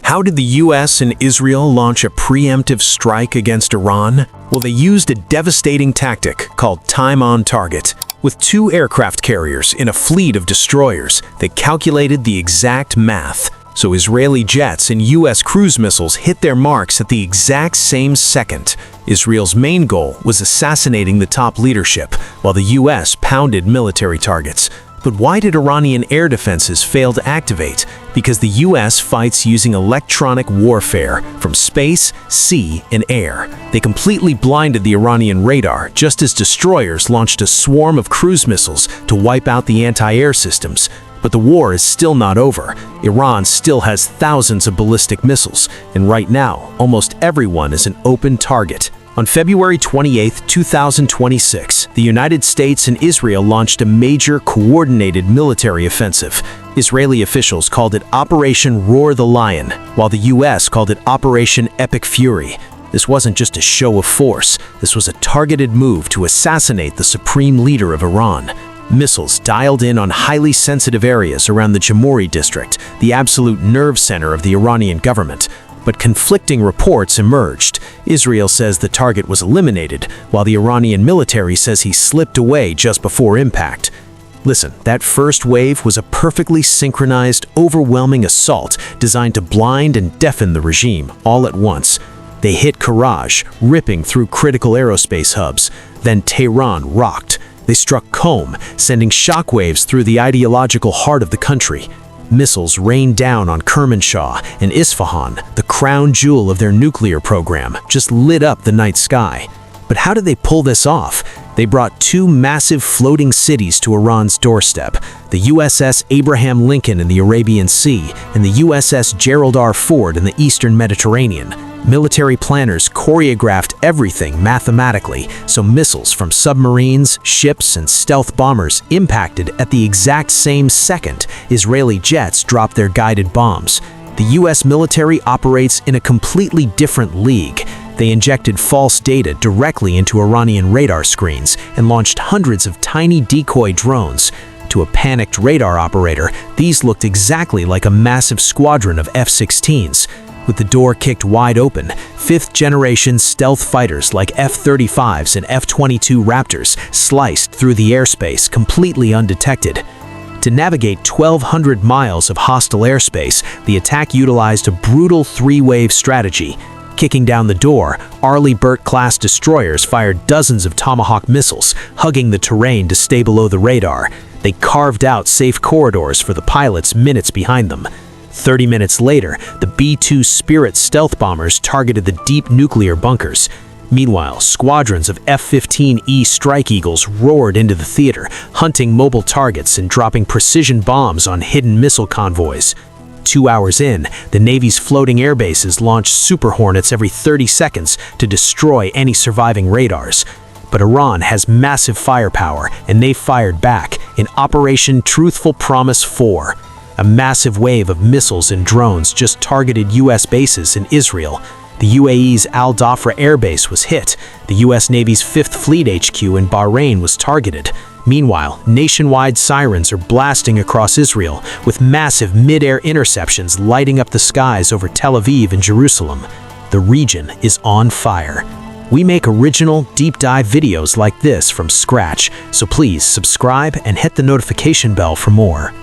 How did the US and Israel launch a preemptive strike against Iran? Well, they used a devastating tactic called time on target. With 2 aircraft carriers in a fleet of destroyers, they calculated the exact math. So Israeli jets and US cruise missiles hit their marks at the exact same second. Israel's main goal was assassinating the top leadership, while the US pounded military targets. But why did Iranian air defenses fail to activate? Because the US fights using electronic warfare from space, sea, and air. They completely blinded the Iranian radar just as destroyers launched a swarm of cruise missiles to wipe out the anti-air systems. But the war is still not over. Iran still has thousands of ballistic missiles, and right now, almost everyone is an open target. On February 28, 2026, the United States and Israel launched a major coordinated military offensive. Israeli officials called it Operation Roar the Lion, while the US called it Operation Epic Fury. This wasn't just a show of force, this was a targeted move to assassinate the supreme leader of Iran. Missiles dialed in on highly sensitive areas around the Jamuri District, the absolute nerve center of the Iranian government. But conflicting reports emerged. Israel says the target was eliminated, while the Iranian military says he slipped away just before impact. Listen, that first wave was a perfectly synchronized, overwhelming assault designed to blind and deafen the regime all at once. They hit Karaj, ripping through critical aerospace hubs. Then Tehran rocked. They struck Qom, sending shockwaves through the ideological heart of the country. Missiles rained down on Kermanshah and Isfahan, the crown jewel of their nuclear program, just lit up the night sky. But how did they pull this off? They brought 2 massive floating cities to Iran's doorstep, the USS Abraham Lincoln in the Arabian Sea and the USS Gerald R. Ford in the Eastern Mediterranean. Military planners choreographed everything mathematically, so missiles from submarines, ships, and stealth bombers impacted at the exact same second Israeli jets dropped their guided bombs. The US military operates in a completely different league. They injected false data directly into Iranian radar screens and launched hundreds of tiny decoy drones. To a panicked radar operator, these looked exactly like a massive squadron of F-16s. With the door kicked wide open, 5th-generation stealth fighters like F-35s and F-22 Raptors sliced through the airspace completely undetected. To navigate 1,200 miles of hostile airspace, the attack utilized a brutal 3-wave strategy. Kicking down the door, Arleigh Burke-class destroyers fired dozens of Tomahawk missiles, hugging the terrain to stay below the radar. They carved out safe corridors for the pilots minutes behind them. 30 minutes later, the B-2 Spirit stealth bombers targeted the deep nuclear bunkers. Meanwhile, squadrons of F-15E Strike Eagles roared into the theater, hunting mobile targets and dropping precision bombs on hidden missile convoys. 2 hours in, the Navy's floating air bases launched Super Hornets every 30 seconds to destroy any surviving radars. But Iran has massive firepower, and they fired back in Operation Truthful Promise 4. A massive wave of missiles and drones just targeted U.S. bases in Israel. The UAE's Al Dhafra Air Base was hit. The U.S. Navy's 5th Fleet HQ in Bahrain was targeted. Meanwhile, nationwide sirens are blasting across Israel, with massive mid-air interceptions lighting up the skies over Tel Aviv and Jerusalem. The region is on fire. We make original, deep-dive videos like this from scratch, so please subscribe and hit the notification bell for more.